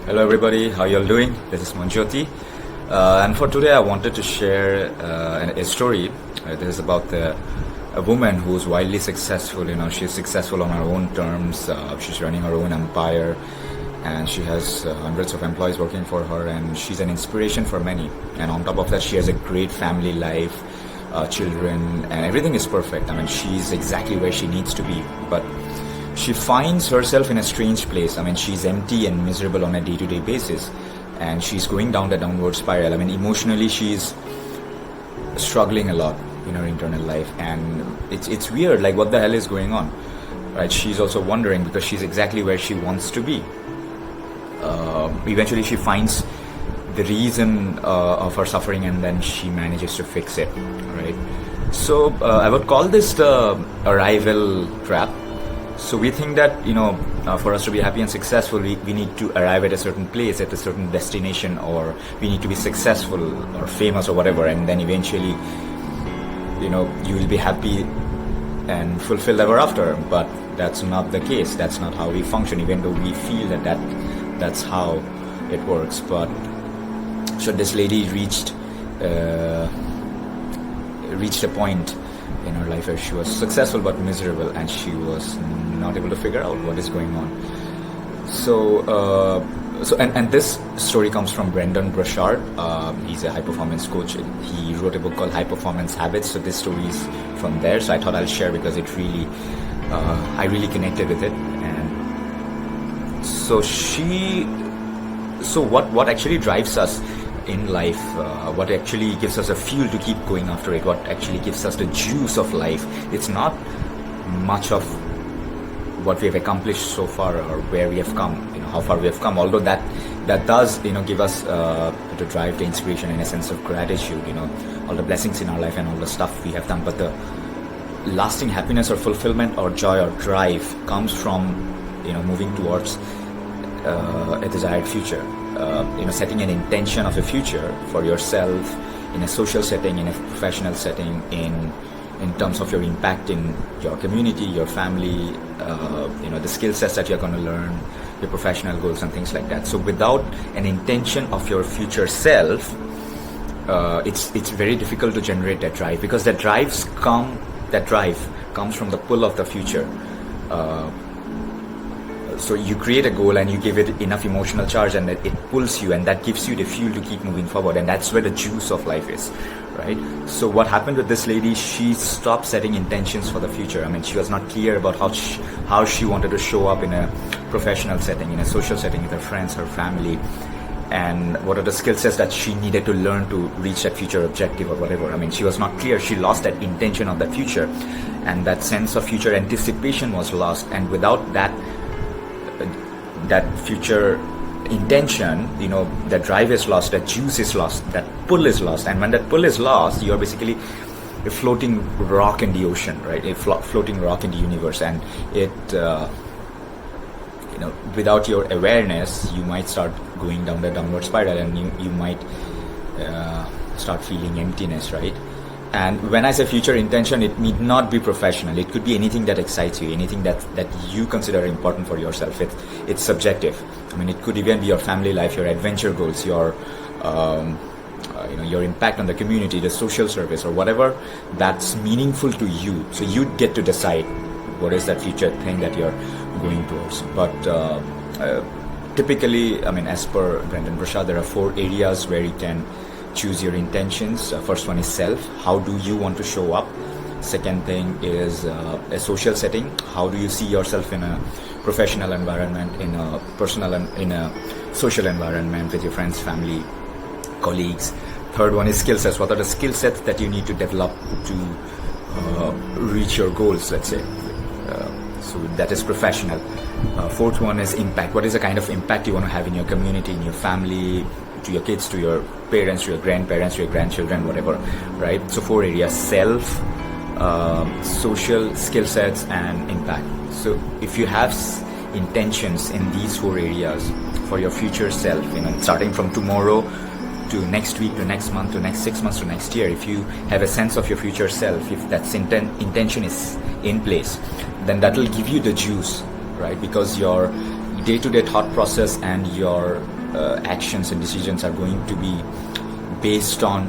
Hello everybody, how you all doing? This is Manjoti, and for today I wanted to share a story. This is about a woman who's wildly successful. She's successful on her own terms. She's running her own empire, and she has hundreds of employees working for her, and she's an inspiration for many. And on top of that, she has a great family life, children, and everything is perfect. I mean, she's exactly where she needs to be, but she finds herself in a strange place. I mean, she's empty and miserable on a day-to-day basis, and she's going down the downward spiral. I mean, emotionally, she's struggling a lot in her internal life, and it's weird. Like, what the hell is going on, right? She's also wondering because she's exactly where she wants to be. Eventually, she finds the reason of her suffering, and then she manages to fix it, right? So I would call this the arrival trap. So we think that, for us to be happy and successful, we need to arrive at a certain place, at a certain destination, or we need to be successful or famous or whatever, and then eventually, you will be happy and fulfilled ever after. But that's not the case. That's not how we function, even though we feel that's how it works. But so this lady reached a point in her life where she was successful but miserable, and she was not able to figure out what is going on. So this story comes from Brendon Burchard. He's a high performance coach. He wrote a book called High Performance Habits. So this story is from there. So I thought I'll share because it really, I really connected with it. And so what actually drives us in life, what actually gives us a fuel to keep going after it, what actually gives us the juice of life. It's not much of what we have accomplished so far or where we have come, how far we have come, although that does give us the drive, the inspiration, and a sense of gratitude, all the blessings in our life and all the stuff we have done. But the lasting happiness or fulfillment or joy or drive comes from moving towards a desired future. Setting an intention of a future for yourself in a social setting, in a professional setting, in terms of your impact in your community, your family, the skill sets that you're going to learn, your professional goals and things like that. So without an intention of your future self, it's very difficult to generate that drive, because that drive comes from the pull of the future. So you create a goal and you give it enough emotional charge, and it pulls you, and that gives you the fuel to keep moving forward, and that's where the juice of life is, right? So what happened with this lady, she stopped setting intentions for the future. I mean, she was not clear about how she wanted to show up in a professional setting, in a social setting, with her friends, her family, and what are the skill sets that she needed to learn to reach that future objective or whatever. I mean, she was not clear. She lost that intention of the future, and that sense of future anticipation was lost. And without that future intention, that drive is lost, that juice is lost, that pull is lost. And when that pull is lost, you're basically a floating rock in the ocean, right? A floating rock in the universe. And it without your awareness, you might start going down the downward spiral, and you might start feeling emptiness, right? And when I say future intention, it need not be professional. It could be anything that excites you, anything that you consider important for yourself. It's subjective. I mean, it could even be your family life, your adventure goals, your impact on the community, the social service, or whatever that's meaningful to you. So you get to decide what is that future thing that you're going towards. But typically, I mean, as per Brendon Burchard, there are 4 areas where you can choose your intentions. First one is self. How do you want to show up? Second thing is a social setting. How do you see yourself in a professional environment, in a personal and in a social environment with your friends, family, colleagues? Third one is skill sets. What are the skill sets that you need to develop to reach your goals, let's say? So that is professional. Fourth one is impact. What is the kind of impact you want to have in your community, in your family, to your kids, to your parents, to your grandparents, to your grandchildren, whatever, right? So 4 areas: self, social, skill sets, and impact. So if you have intentions in these 4 areas for your future self, starting from tomorrow to next week to next month to next 6 months to next year, if you have a sense of your future self, if that intention is in place, then that will give you the juice, right? Because day-to-day thought process and your actions and decisions are going to be based on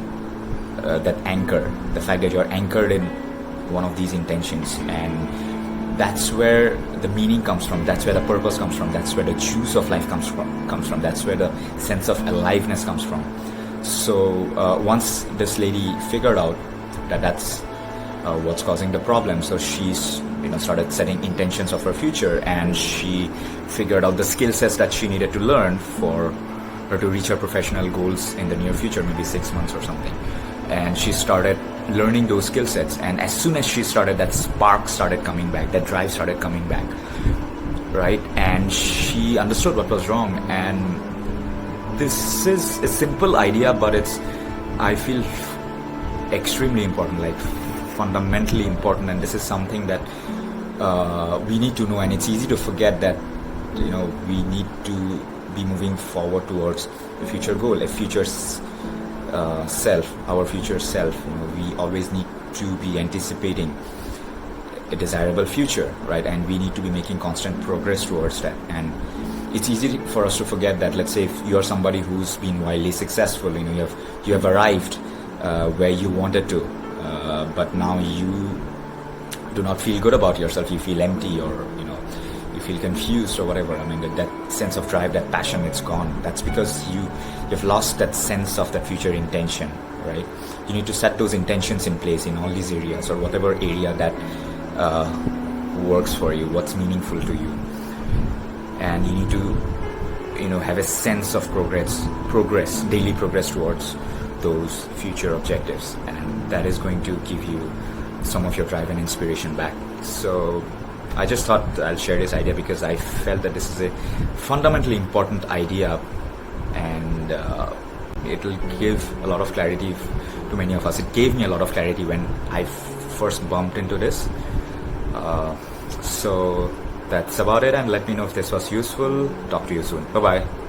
that anchor, the fact that you're anchored in one of these intentions, and that's where the meaning comes from, that's where the purpose comes from, that's where the juice of life comes from, that's where the sense of aliveness comes from. So once this lady figured out that that's what's causing the problem, so she's started setting intentions of her future, and she figured out the skill sets that she needed to learn for her to reach her professional goals in the near future, maybe 6 months or something. And she started learning those skill sets, and as soon as she started, that spark started coming back, that drive started coming back, right? And she understood what was wrong. And this is a simple idea, but it's, I feel, extremely important, like fundamentally important. And this is something that we need to know, and it's easy to forget that we need to be moving forward towards a future goal, a future self, our future self. We always need to be anticipating a desirable future, right? And we need to be making constant progress towards that. And it's easy for us to forget that. Let's say if you're somebody who's been wildly successful, you have arrived where you wanted to, but now you do not feel good about yourself, you feel empty, or you feel confused or whatever. I mean, that sense of drive, that passion, it's gone. That's because you've lost that sense of that future intention, right? You need to set those intentions in place in all these areas, or whatever area that works for you, what's meaningful to you. And you need to have a sense of progress, daily progress towards those future objectives, and that is going to give you some of your drive and inspiration back. So I just thought I'll share this idea because I felt that this is a fundamentally important idea, and it will give a lot of clarity to many of us. It gave me a lot of clarity when I first bumped into this. So that's about it, and let me know if this was useful. Talk to you soon. Bye bye.